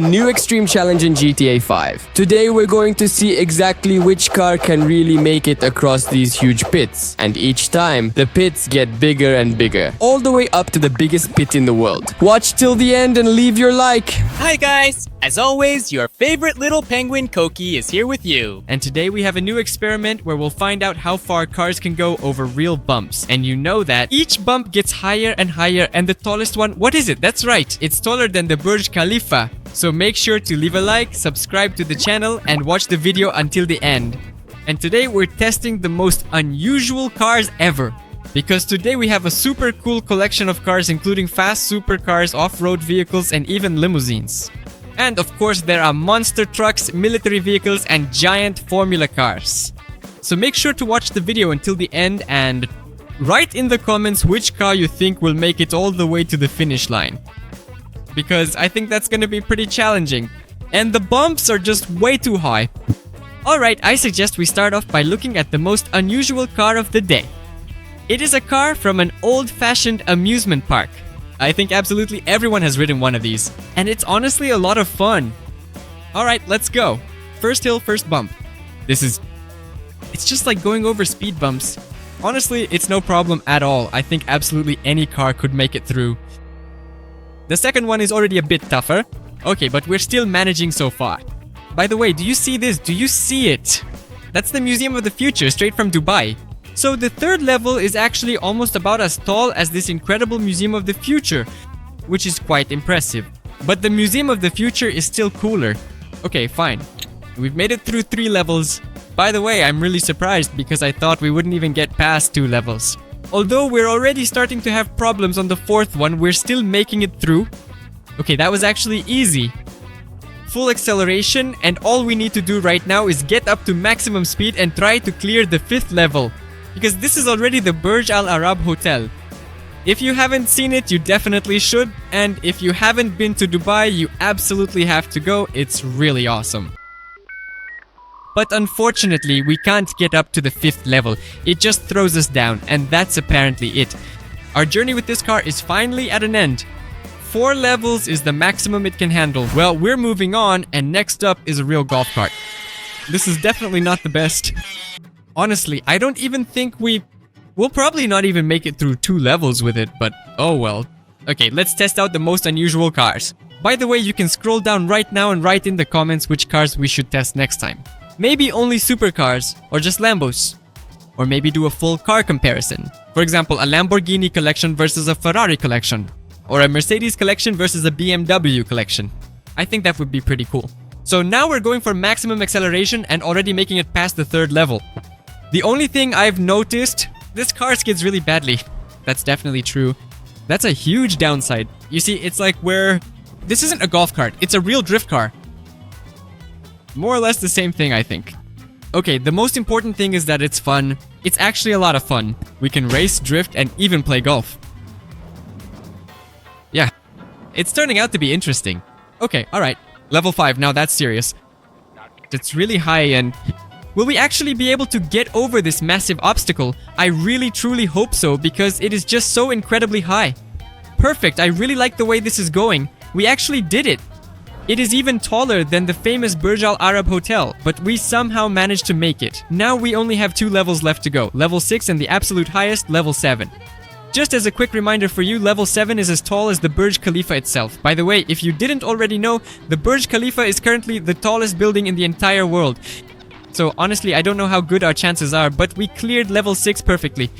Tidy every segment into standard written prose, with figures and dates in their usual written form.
New extreme challenge in GTA 5. Today we're going to see exactly which car can really make it across these huge pits. And each time, the pits get bigger and bigger. All the way up to the biggest pit in the world. Watch till the end and leave your like. Hi guys! As always, your favorite little penguin Koki is here with you. And today we have a new experiment where we'll find out how far cars can go over real bumps. And you know that each bump gets higher and higher, and the tallest one, what is it? That's right, it's taller than the Burj Khalifa. So make sure to leave a like, subscribe to the channel, and watch the video until the end. And today we're testing the most unusual cars ever. Because today we have a super cool collection of cars, including fast supercars, off-road vehicles, and even limousines. And of course there are monster trucks, military vehicles, and giant formula cars. So make sure to watch the video until the end and write in the comments which car you think will make it all the way to the finish line. Because I think that's gonna be pretty challenging. And the bumps are just way too high. Alright, I suggest we start off by looking at the most unusual car of the day. It is a car from an old-fashioned amusement park. I think absolutely everyone has ridden one of these. And it's honestly a lot of fun. Alright, let's go. First hill, first bump. It's just like going over speed bumps. Honestly, it's no problem at all. I think absolutely any car could make it through. The second one is already a bit tougher. Okay, but we're still managing so far. By the way, do you see this? Do you see it? That's the Museum of the Future, straight from Dubai. So the third level is actually almost about as tall as this incredible Museum of the Future, which is quite impressive. But the Museum of the Future is still cooler. Okay, fine. We've made it through 3 levels. By the way, I'm really surprised because I thought we wouldn't even get past 2 levels. Although we're already starting to have problems on the 4th one, we're still making it through. Okay, that was actually easy. Full acceleration, and all we need to do right now is get up to maximum speed and try to clear the 5th level. Because this is already the Burj Al Arab Hotel. If you haven't seen it, you definitely should. And if you haven't been to Dubai, you absolutely have to go. It's really awesome. But unfortunately, we can't get up to the 5th level. It just throws us down, and that's apparently it. Our journey with this car is finally at an end. 4 levels is the maximum it can handle. Well, we're moving on, and next up is a real golf cart. This is definitely not the best. Honestly, I don't even think we'll probably not even make it through 2 levels with it, but oh well. Okay, let's test out the most unusual cars. By the way, you can scroll down right now and write in the comments which cars we should test next time. Maybe only supercars, or just Lambos. Or maybe do a full car comparison. For example, a Lamborghini collection versus a Ferrari collection. Or a Mercedes collection versus a BMW collection. I think that would be pretty cool. So now we're going for maximum acceleration and already making it past the 3rd level. The only thing I've noticed, this car skids really badly. That's definitely true. That's a huge downside. You see, it's like this isn't a golf cart, it's a real drift car. More or less the same thing, I think. Okay, the most important thing is that it's fun. It's actually a lot of fun. We can race, drift, and even play golf. Yeah, it's turning out to be interesting. Okay, alright. Level 5, now that's serious. It's really high and... will we actually be able to get over this massive obstacle? I really truly hope so because it is just so incredibly high. Perfect, I really like the way this is going. We actually did it. It is even taller than the famous Burj Al Arab Hotel, but we somehow managed to make it. Now we only have 2 levels left to go. Level 6 and the absolute highest, level 7. Just as a quick reminder for you, level 7 is as tall as the Burj Khalifa itself. By the way, if you didn't already know, the Burj Khalifa is currently the tallest building in the entire world. So honestly, I don't know how good our chances are, but we cleared level 6 perfectly.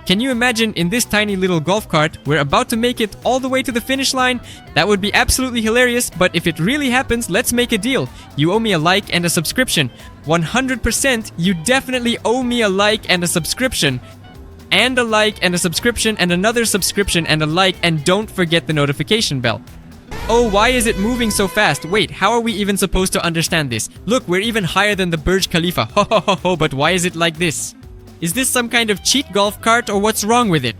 Can you imagine in this tiny little golf cart, we're about to make it all the way to the finish line? That would be absolutely hilarious, but if it really happens, let's make a deal. You owe me a like and a subscription. 100%, you definitely owe me a like and a subscription. And a like and a subscription and another subscription and a like, and don't forget the notification bell. Oh, why is it moving so fast? Wait, how are we even supposed to understand this? Look, we're even higher than the Burj Khalifa. Ho ho ho ho, but why is it like this? Is this some kind of cheat golf cart or what's wrong with it?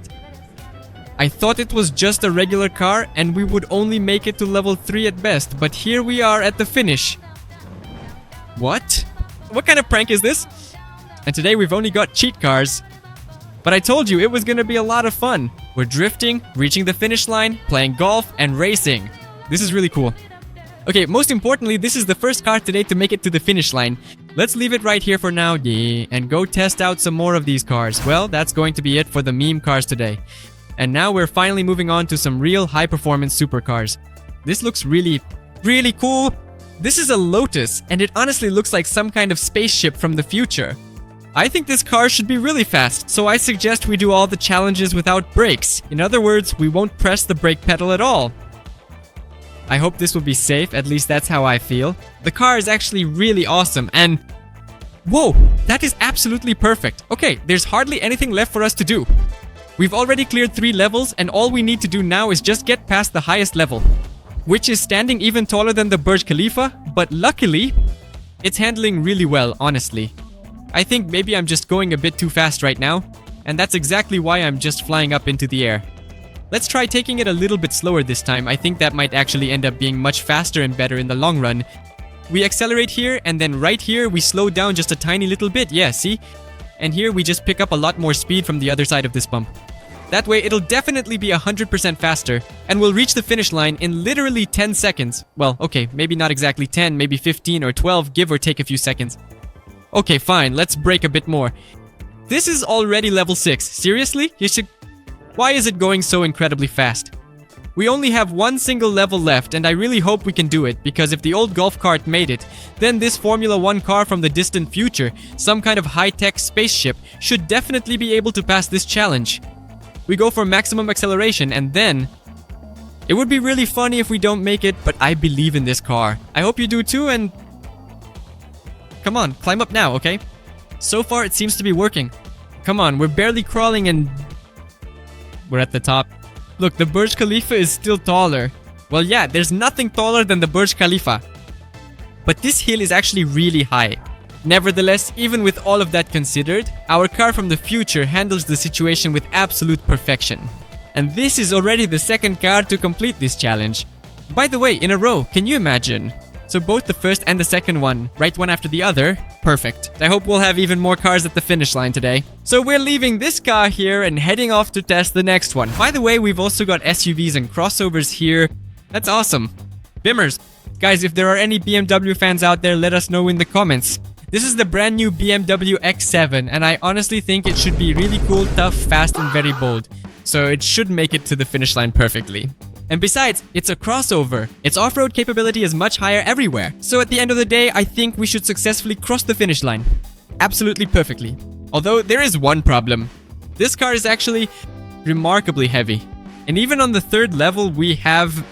I thought it was just a regular car and we would only make it to level 3 at best, but here we are at the finish. What? What kind of prank is this? And today we've only got cheat cars. But I told you it was gonna be a lot of fun. We're drifting, reaching the finish line, playing golf, and racing. This is really cool. Okay, most importantly, this is the first car today to make it to the finish line. Let's leave it right here for now, yeah, and go test out some more of these cars. Well, that's going to be it for the meme cars today. And now we're finally moving on to some real high-performance supercars. This looks really, really cool. This is a Lotus, and it honestly looks like some kind of spaceship from the future. I think this car should be really fast, so I suggest we do all the challenges without brakes. In other words, we won't press the brake pedal at all. I hope this will be safe, at least that's how I feel. The car is actually really awesome, and... Whoa, that is absolutely perfect. Okay, there's hardly anything left for us to do. We've already cleared 3 levels, and all we need to do now is just get past the highest level, which is standing even taller than the Burj Khalifa, but luckily, it's handling really well, honestly. I think maybe I'm just going a bit too fast right now, and that's exactly why I'm just flying up into the air. Let's try taking it a little bit slower this time. I think that might actually end up being much faster and better in the long run. We accelerate here, and then right here, we slow down just a tiny little bit. Yeah, see? And here, we just pick up a lot more speed from the other side of this bump. That way, it'll definitely be 100% faster, and we'll reach the finish line in literally 10 seconds. Well, okay, maybe not exactly 10, maybe 15 or 12, give or take a few seconds. Okay, fine, let's brake a bit more. This is already level 6. Seriously? You should... Why is it going so incredibly fast? We only have one single level left, and I really hope we can do it, because if the old golf cart made it, then this Formula 1 car from the distant future, some kind of high-tech spaceship, should definitely be able to pass this challenge. We go for maximum acceleration, and then... It would be really funny if we don't make it, but I believe in this car. I hope you do too, and... Come on, climb up now, okay? So far, it seems to be working. Come on, we're barely crawling and... We're at the top. Look, the Burj Khalifa is still taller. Well, yeah, there's nothing taller than the Burj Khalifa. But this hill is actually really high. Nevertheless, even with all of that considered, our car from the future handles the situation with absolute perfection. And this is already the second car to complete this challenge. By the way, in a row, can you imagine? So both the first and the second one, right one after the other, perfect. I hope we'll have even more cars at the finish line today. So we're leaving this car here and heading off to test the next one. By the way, we've also got SUVs and crossovers here. That's awesome. Bimmers. Guys, if there are any BMW fans out there, let us know in the comments. This is the brand new BMW X7, and I honestly think it should be really cool, tough, fast, and very bold. So it should make it to the finish line perfectly. And besides, it's a crossover. Its off-road capability is much higher everywhere. So at the end of the day, I think we should successfully cross the finish line. Absolutely perfectly. Although there is one problem. This car is actually remarkably heavy. And even on the 3rd level, we have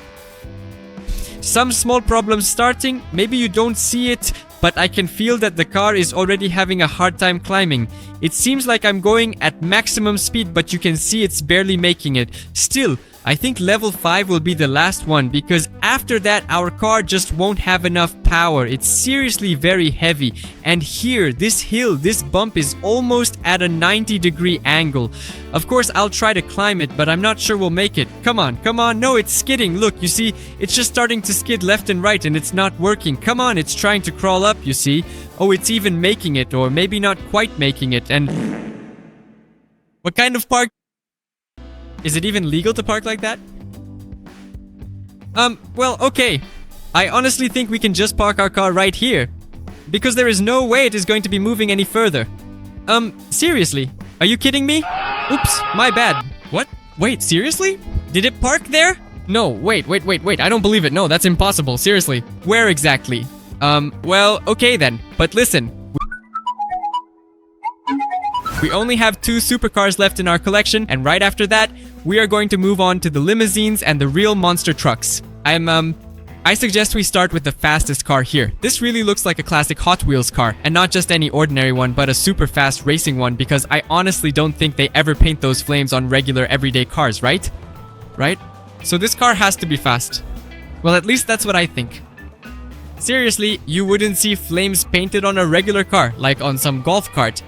some small problems starting. Maybe you don't see it, but I can feel that the car is already having a hard time climbing. It seems like I'm going at maximum speed, but you can see it's barely making it. Still, I think level 5 will be the last one, because after that our car just won't have enough power. It's seriously very heavy. And here, this hill, this bump is almost at a 90-degree angle. Of course, I'll try to climb it, but I'm not sure we'll make it. Come on, come on. No, it's skidding. Look, you see, it's just starting to skid left and right, and it's not working. Come on, it's trying to crawl up, you see. Oh, it's even making it, or maybe not quite making it. And what kind of park? Is it even legal to park like that? Well, okay. I honestly think we can just park our car right here, because there is no way it is going to be moving any further. Seriously? Are you kidding me? Oops, my bad. What? Wait, seriously? Did it park there? No, wait. I don't believe it. No, that's impossible. Seriously. Where exactly? Well, okay then. But listen. We only have 2 supercars left in our collection, and right after that, we are going to move on to the limousines and the real monster trucks. I suggest we start with the fastest car here. This really looks like a classic Hot Wheels car, and not just any ordinary one, but a super fast racing one, because I honestly don't think they ever paint those flames on regular everyday cars, right? Right? So this car has to be fast. Well, at least that's what I think. Seriously, you wouldn't see flames painted on a regular car, like on some golf cart.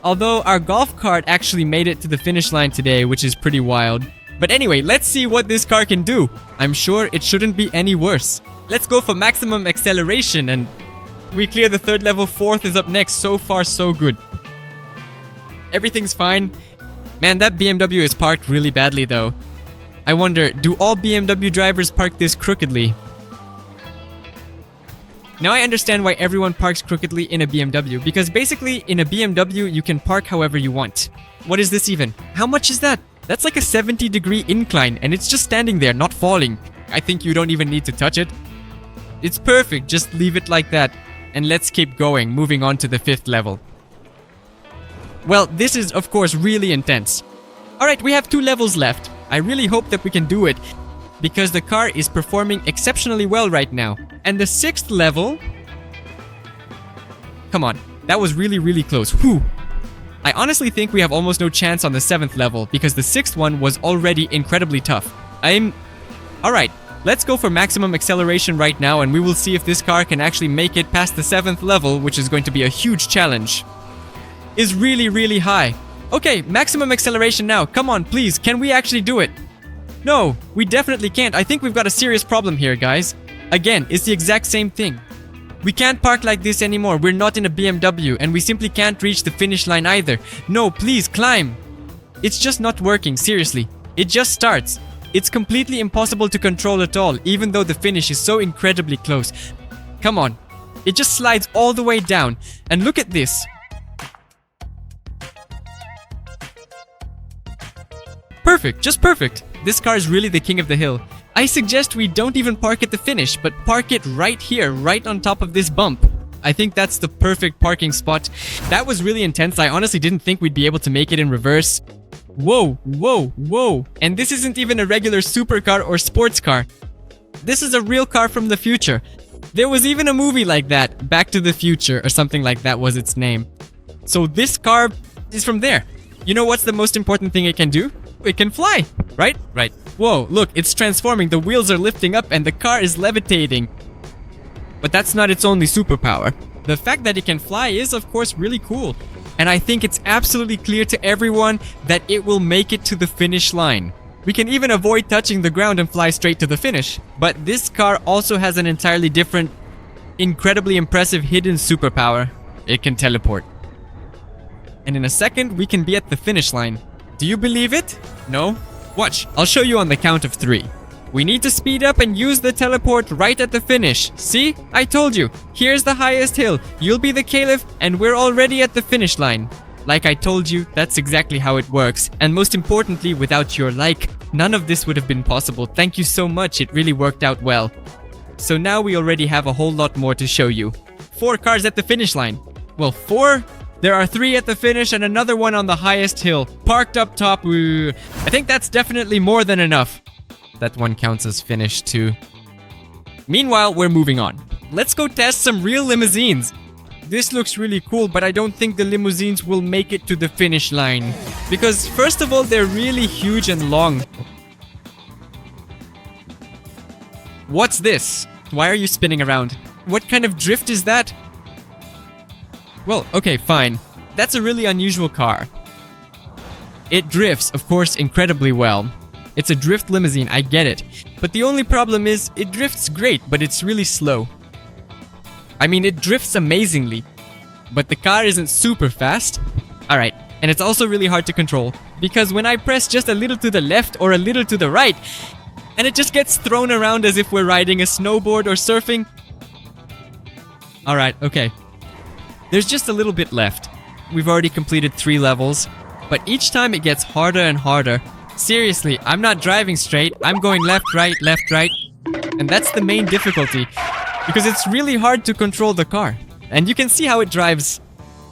Although our golf cart actually made it to the finish line today, which is pretty wild. But anyway, let's see what this car can do. I'm sure it shouldn't be any worse. Let's go for maximum acceleration, and we clear the 3rd level. 4th is up next. So far, so good. Everything's fine. Man, that BMW is parked really badly though. I wonder, do all BMW drivers park this crookedly? Now I understand why everyone parks crookedly in a BMW, because basically in a BMW you can park however you want. What is this even? How much is that? That's like a 70-degree incline and it's just standing there, not falling. I think you don't even need to touch it. It's perfect, just leave it like that. And let's keep going, moving on to the 5th level. Well, this is of course really intense. Alright, we have 2 levels left. I really hope that we can do it, because the car is performing exceptionally well right now. And the 6th level... Come on, that was really close. Whew. I honestly think we have almost no chance on the 7th level, because the 6th one was already incredibly tough. Alright, let's go for maximum acceleration right now, and we will see if this car can actually make it past the 7th level, which is going to be a huge challenge. Is really high. Okay, maximum acceleration now. Come on, please. Can we actually do it? No, we definitely can't. I think we've got a serious problem here, guys. Again, it's the exact same thing. We can't park like this anymore. We're not in a BMW, and we simply can't reach the finish line either. No, please, climb. It's just not working, seriously. It just starts. It's completely impossible to control at all, even though the finish is so incredibly close. Come on. It just slides all the way down. And look at this. Perfect, just perfect. This car is really the king of the hill. I suggest we don't even park at the finish, but park it right here, right on top of this bump. I think that's the perfect parking spot. That was really intense. I honestly didn't think we'd be able to make it in reverse. Whoa. And this isn't even a regular supercar or sports car. This is a real car from the future. There was even a movie like that, Back to the Future or something like that was its name. So this car is from there. You know what's the most important thing it can do? It can fly, right? Right. Whoa, look, it's transforming. The wheels are lifting up and the car is levitating. But that's not its only superpower. The fact that it can fly is, of course, really cool. And I think it's absolutely clear to everyone that it will make it to the finish line. We can even avoid touching the ground and fly straight to the finish. But this car also has an entirely different, incredibly impressive hidden superpower. It can teleport. And in a second, we can be at the finish line. Do you believe it? No? Watch, I'll show you on the count of 3. We need to speed up and use the teleport right at the finish. See? I told you. Here's the highest hill. You'll be the caliph and we're already at the finish line. Like I told you, that's exactly how it works. And most importantly, without your like, none of this would have been possible. Thank you so much. It really worked out well. So now we already have a whole lot more to show you. 4 cars at the finish line. Well, 4? There are 3 at the finish and another one on the highest hill, parked up top. I think that's definitely more than enough. That one counts as finished too. Meanwhile, we're moving on. Let's go test some real limousines. This looks really cool, but I don't think the limousines will make it to the finish line. Because first of all, they're really huge and long. What's this? Why are you spinning around? What kind of drift is that? Well, okay, fine. That's a really unusual car. It drifts, of course, incredibly well. It's a drift limousine, I get it. But the only problem is, it drifts great, but it's really slow. I mean, it drifts amazingly, but the car isn't super fast. Alright, and it's also really hard to control, because when I press just a little to the left or a little to the right, and it just gets thrown around as if we're riding a snowboard or surfing. Alright, okay. There's just a little bit left. We've already completed 3 levels, but each time it gets harder and harder. Seriously, I'm not driving straight, I'm going left, right, and that's the main difficulty, because it's really hard to control the car. And you can see how it drives.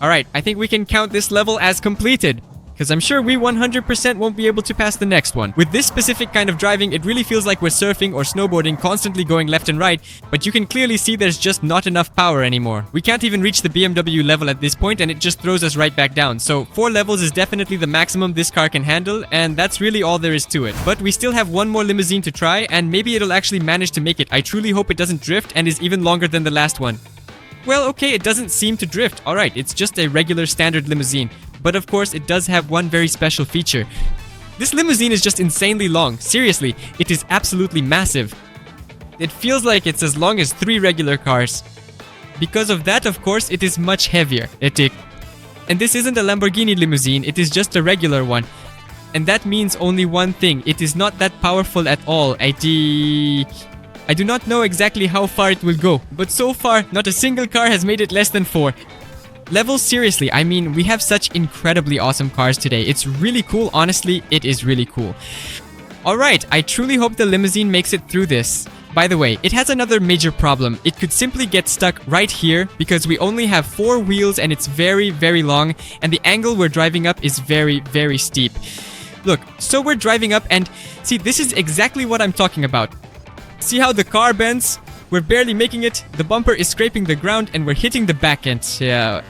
Alright, I think we can count this level as completed, because I'm sure we 100% won't be able to pass the next one. With this specific kind of driving, it really feels like we're surfing or snowboarding, constantly going left and right, but you can clearly see there's just not enough power anymore. We can't even reach the BMW level at this point, and it just throws us right back down. So 4 levels is definitely the maximum this car can handle, and that's really all there is to it. But we still have one more limousine to try, and maybe it'll actually manage to make it. I truly hope it doesn't drift and is even longer than the last one. Well, okay, it doesn't seem to drift. Alright, it's just a regular standard limousine. But of course, it does have one very special feature. This limousine is just insanely long. Seriously, it is absolutely massive. It feels like it's as long as 3 regular cars. Because of that, of course, it is much heavier. And this isn't a Lamborghini limousine, it is just a regular one. And that means only one thing, it is not that powerful at all. I do not know exactly how far it will go, but so far, not a single car has made it less than 4. Levels, seriously, I mean, we have such incredibly awesome cars today. It's really cool, honestly, it is really cool. Alright, I truly hope the Limousine makes it through this. By the way, it has another major problem. It could simply get stuck right here because we only have 4 wheels and it's very, very long, and the angle we're driving up is very, very steep. Look, so we're driving up and see, this is exactly what I'm talking about. See how the car bends? We're barely making it, the bumper is scraping the ground and we're hitting the back end. Yeah.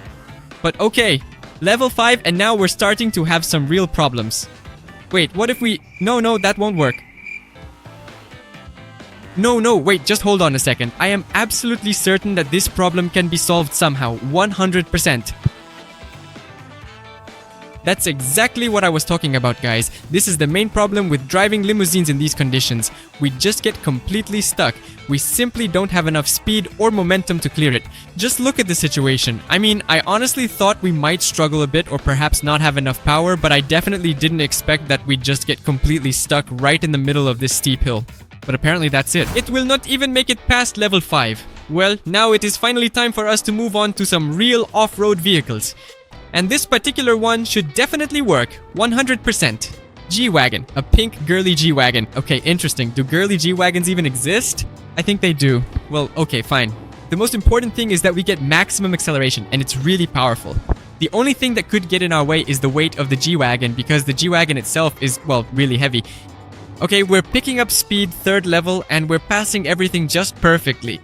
But okay, level 5 and now we're starting to have some real problems. Wait, what if we... No, that won't work. No, wait, just hold on a second. I am absolutely certain that this problem can be solved somehow, 100%. That's exactly what I was talking about, guys. This is the main problem with driving limousines in these conditions. We just get completely stuck. We simply don't have enough speed or momentum to clear it. Just look at the situation. I mean, I honestly thought we might struggle a bit or perhaps not have enough power, but I definitely didn't expect that we'd just get completely stuck right in the middle of this steep hill. But apparently that's it. It will not even make it past level 5. Well, now it is finally time for us to move on to some real off-road vehicles. And this particular one should definitely work, 100%. G-Wagon, a pink girly G-Wagon. Okay, interesting. Do girly G-Wagons even exist? I think they do. Well, okay, fine. The most important thing is that we get maximum acceleration, and it's really powerful. The only thing that could get in our way is the weight of the G-Wagon, because the G-Wagon itself is, well, really heavy. Okay, we're picking up speed 3rd level, and we're passing everything just perfectly.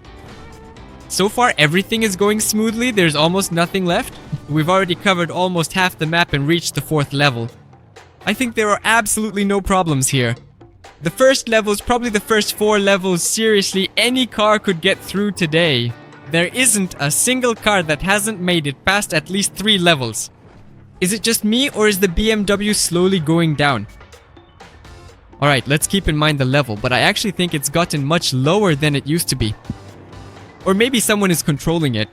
So far, everything is going smoothly. There's almost nothing left. We've already covered almost half the map and reached the 4th level. I think there are absolutely no problems here. The first levels, probably the first 4 levels, seriously, any car could get through today. There isn't a single car that hasn't made it past at least 3 levels. Is it just me, or is the BMW slowly going down? Alright, let's keep in mind the level, but I actually think it's gotten much lower than it used to be. Or maybe someone is controlling it.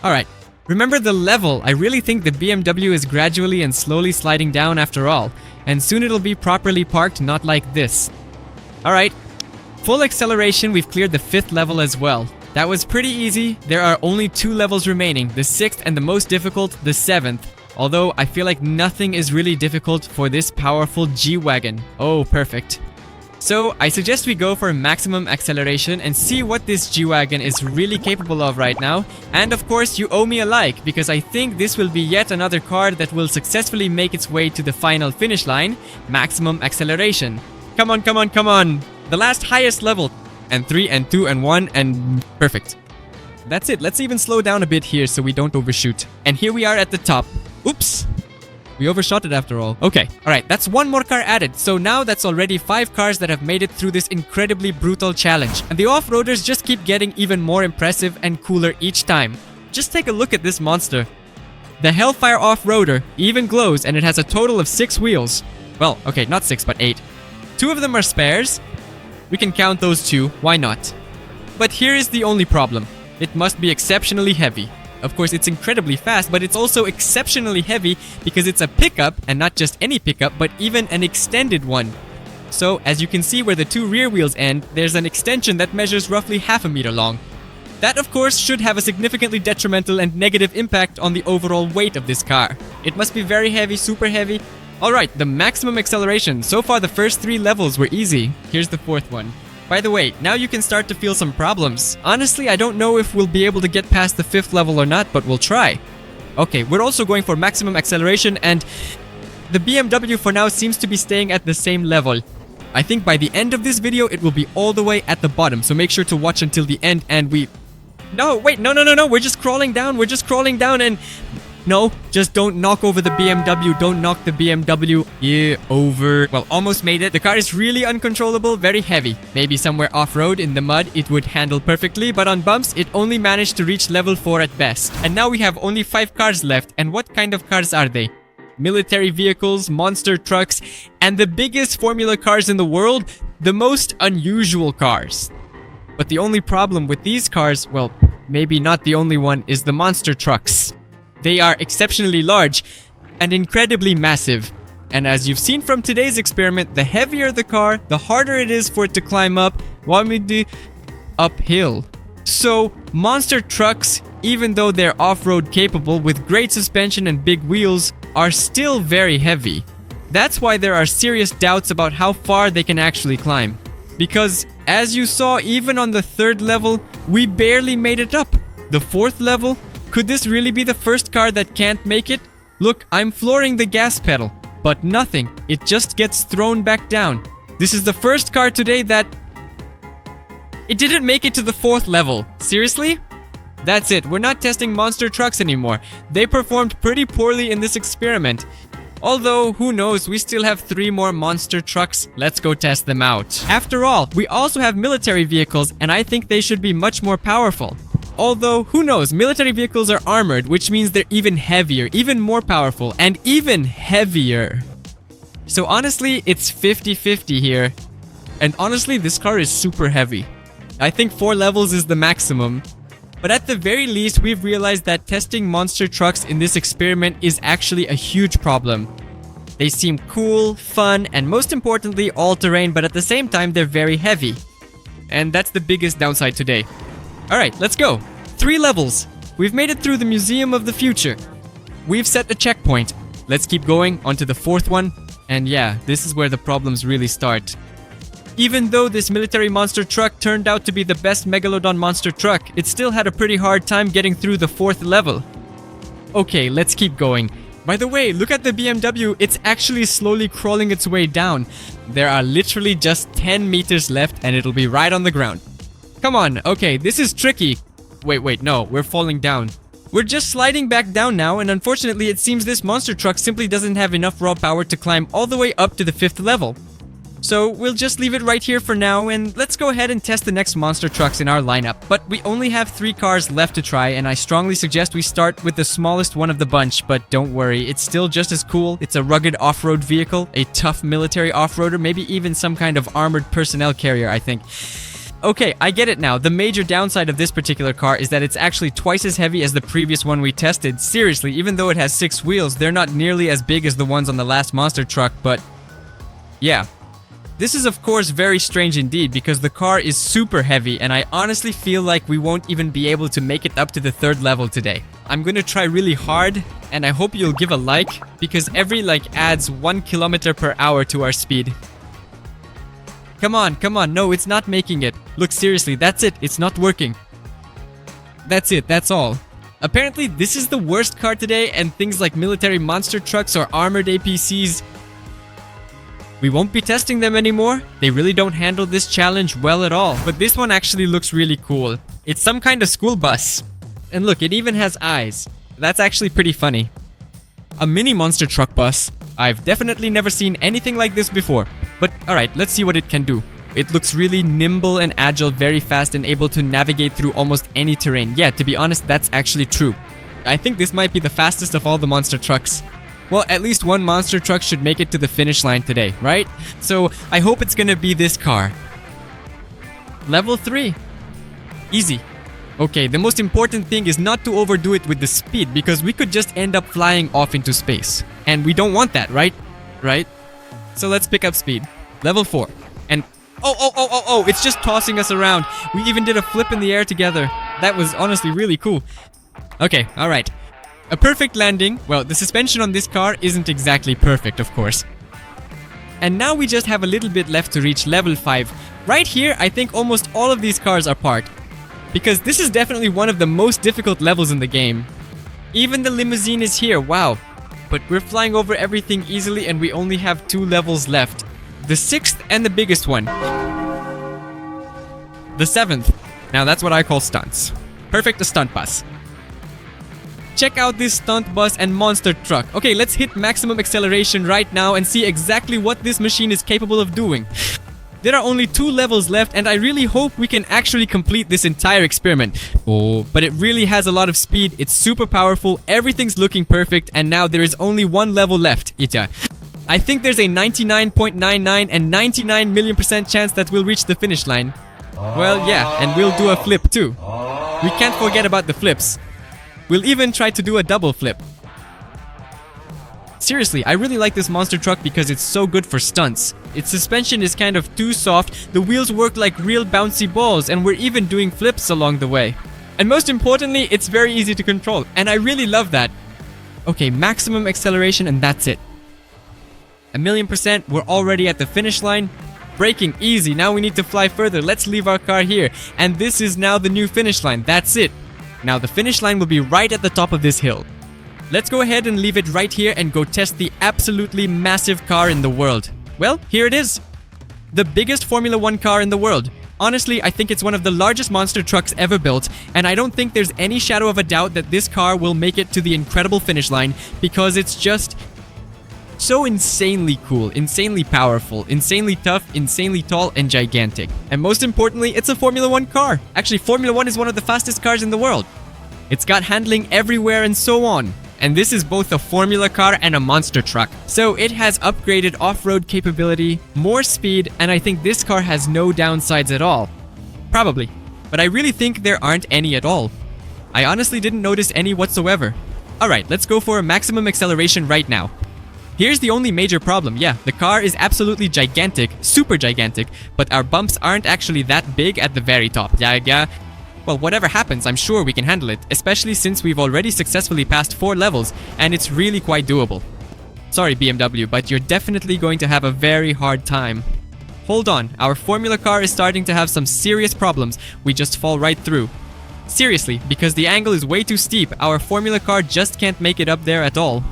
Alright, remember the level. I really think the BMW is gradually and slowly sliding down after all. And soon it'll be properly parked, not like this. Alright, full acceleration, we've cleared the 5th level as well. That was pretty easy. There are only 2 levels remaining, the 6th and the most difficult, the 7th. Although I feel like nothing is really difficult for this powerful G-Wagon. Oh, perfect. So, I suggest we go for maximum acceleration and see what this G-Wagon is really capable of right now. And of course, you owe me a like, because I think this will be yet another car that will successfully make its way to the final finish line, maximum acceleration. Come on, come on, come on! The last highest level! And 3 and 2 and 1 and... perfect. That's it, let's even slow down a bit here so we don't overshoot. And here we are at the top. Oops! We overshot it after all. Okay, alright, that's 1 more car added. So now that's already 5 cars that have made it through this incredibly brutal challenge. And the off-roaders just keep getting even more impressive and cooler each time. Just take a look at this monster. The Hellfire off-roader even glows, and it has a total of 6 wheels. Well, okay, not 6 but 8. 2 of them are spares. We can count those 2, why not? But here is the only problem. It must be exceptionally heavy. Of course, it's incredibly fast, but it's also exceptionally heavy because it's a pickup, and not just any pickup, but even an extended one. So, as you can see where the 2 rear wheels end, there's an extension that measures roughly half a meter long. That, of course, should have a significantly detrimental and negative impact on the overall weight of this car. It must be very heavy, super heavy. Alright, the maximum acceleration. So far, the first 3 levels were easy. Here's the 4th one. By the way, now you can start to feel some problems. Honestly, I don't know if we'll be able to get past the 5th level or not, but we'll try. Okay, we're also going for maximum acceleration, and the BMW for now seems to be staying at the same level. I think by the end of this video, it will be all the way at the bottom, so make sure to watch until the end, and we... No, wait, no, we're just crawling down, and... No, just don't knock over the BMW. Don't knock the BMW. Yeah, over. Well, almost made it. The car is really uncontrollable, very heavy. Maybe somewhere off-road in the mud it would handle perfectly, but on bumps it only managed to reach level 4 at best. And now we have only 5 cars left. And what kind of cars are they? Military vehicles, monster trucks, and the biggest formula cars in the world, the most unusual cars. But the only problem with these cars, well, maybe not the only one, is the monster trucks. They are exceptionally large and incredibly massive. And as you've seen from today's experiment, the heavier the car, the harder it is for it to climb up, uphill. So, monster trucks, even though they're off-road capable with great suspension and big wheels, are still very heavy. That's why there are serious doubts about how far they can actually climb. Because, as you saw, even on the 3rd level, we barely made it up. The 4th level? Could this really be the first car that can't make it? Look, I'm flooring the gas pedal, but nothing. It just gets thrown back down. This is the first car today that... It didn't make it to the 4th level. Seriously? That's it. We're not testing monster trucks anymore. They performed pretty poorly in this experiment. Although, who knows, we still have 3 more monster trucks. Let's go test them out. After all, we also have military vehicles, and I think they should be much more powerful. Although, who knows, military vehicles are armored, which means they're even heavier, even more powerful, and even heavier. So honestly, it's 50-50 here. And honestly, this car is super heavy. I think 4 levels is the maximum. But at the very least, we've realized that testing monster trucks in this experiment is actually a huge problem. They seem cool, fun, and most importantly, all-terrain, but at the same time, they're very heavy. And that's the biggest downside today. Alright, let's go. 3 levels. We've made it through the Museum of the Future. We've set a checkpoint. Let's keep going onto the 4th one. And yeah, this is where the problems really start. Even though this military monster truck turned out to be the best Megalodon monster truck, it still had a pretty hard time getting through the 4th level. Okay, let's keep going. By the way, look at the BMW, it's actually slowly crawling its way down. There are literally just 10 meters left and it'll be right on the ground. Come on, okay, this is tricky. Wait, no, we're falling down. We're just sliding back down now, and unfortunately it seems this monster truck simply doesn't have enough raw power to climb all the way up to the 5th level. So we'll just leave it right here for now, and let's go ahead and test the next monster trucks in our lineup. But we only have 3 cars left to try, and I strongly suggest we start with the smallest one of the bunch. But don't worry, it's still just as cool. It's a rugged off-road vehicle, a tough military off-roader, maybe even some kind of armored personnel carrier, I think. Okay, I get it now. The major downside of this particular car is that it's actually twice as heavy as the previous one we tested. Seriously, even though it has 6 wheels, they're not nearly as big as the ones on the last monster truck, but yeah. This is of course very strange indeed because the car is super heavy and I honestly feel like we won't even be able to make it up to the 3rd level today. I'm gonna try really hard and I hope you'll give a like because every like adds 1 kilometer per hour to our speed. Come on, no, it's not making it. Look, seriously, that's it, it's not working. That's it, that's all. Apparently, this is the worst car today, and things like military monster trucks or armored APCs, we won't be testing them anymore. They really don't handle this challenge well at all. But this one actually looks really cool. It's some kind of school bus. And look, it even has eyes. That's actually pretty funny. A mini monster truck bus. I've definitely never seen anything like this before. But alright, let's see what it can do. It looks really nimble and agile, very fast and able to navigate through almost any terrain. Yeah, to be honest, that's actually true. I think this might be the fastest of all the monster trucks. Well, at least one monster truck should make it to the finish line today, right? So, I hope it's gonna be this car. Level 3. Easy. Okay, the most important thing is not to overdo it with the speed because we could just end up flying off into space. And we don't want that, right? Right? So let's pick up speed. Level 4. And oh, it's just tossing us around. We even did a flip in the air together. That was honestly really cool. Okay, alright. A perfect landing. Well, the suspension on this car isn't exactly perfect, of course. And now we just have a little bit left to reach level 5. Right here, I think almost all of these cars are parked. Because this is definitely one of the most difficult levels in the game. Even the limousine is here, wow. But we're flying over everything easily and we only have 2 levels left. The 6th and the biggest one. The 7th. Now that's what I call stunts. Perfect, a stunt bus. Check out this stunt bus and monster truck. Okay, let's hit maximum acceleration right now and see exactly what this machine is capable of doing. There are only 2 levels left and I really hope we can actually complete this entire experiment. Oh, but it really has a lot of speed, it's super powerful, everything's looking perfect, and now there is only 1 level left. I think there's a 99.99 and 99 million% chance that we'll reach the finish line. Well, yeah, and we'll do a flip too. We can't forget about the flips. We'll even try to do a double flip. Seriously, I really like this monster truck because it's so good for stunts. Its suspension is kind of too soft, the wheels work like real bouncy balls, and we're even doing flips along the way. And most importantly, it's very easy to control, and I really love that. Okay, maximum acceleration and that's it. 1,000,000%, we're already at the finish line. Braking, easy, now we need to fly further. Let's leave our car here. And this is now the new finish line, that's it. Now the finish line will be right at the top of this hill. Let's go ahead and leave it right here and go test the absolutely massive car in the world. Well, here it is. The biggest Formula 1 car in the world. Honestly, I think it's one of the largest monster trucks ever built, and I don't think there's any shadow of a doubt that this car will make it to the incredible finish line because it's just so insanely cool, insanely powerful, insanely tough, insanely tall, and gigantic. And most importantly, it's a Formula 1 car. Actually, Formula 1 is one of the fastest cars in the world. It's got handling everywhere and so on. And this is both a Formula car and a monster truck. So it has upgraded off-road capability, more speed, and I think this car has no downsides at all. Probably. But I really think there aren't any at all. I honestly didn't notice any whatsoever. Alright, let's go for a maximum acceleration right now. Here's the only major problem. Yeah, the car is absolutely gigantic, super gigantic, but our bumps aren't actually that big at the very top. Yeah. Well, whatever happens, I'm sure we can handle it, especially since we've already successfully passed 4 levels, and it's really quite doable. Sorry, BMW, but you're definitely going to have a very hard time. Hold on, our Formula car is starting to have some serious problems. We just fall right through. Seriously, because the angle is way too steep, our Formula car just can't make it up there at all.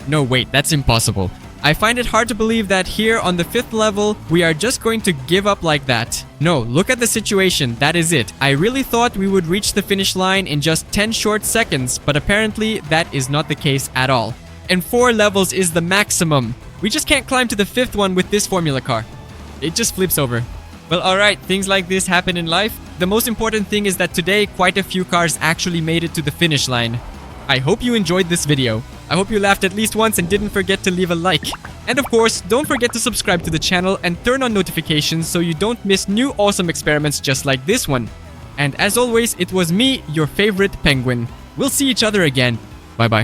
No, wait, that's impossible. I find it hard to believe that here on the 5th level, we are just going to give up like that. No, look at the situation, that is it. I really thought we would reach the finish line in just 10 short seconds, but apparently that is not the case at all. And 4 levels is the maximum. We just can't climb to the 5th one with this Formula car. It just flips over. Well, alright, things like this happen in life. The most important thing is that today, quite a few cars actually made it to the finish line. I hope you enjoyed this video. I hope you laughed at least once and didn't forget to leave a like. And of course, don't forget to subscribe to the channel and turn on notifications so you don't miss new awesome experiments just like this one. And as always, it was me, your favorite penguin. We'll see each other again. Bye bye.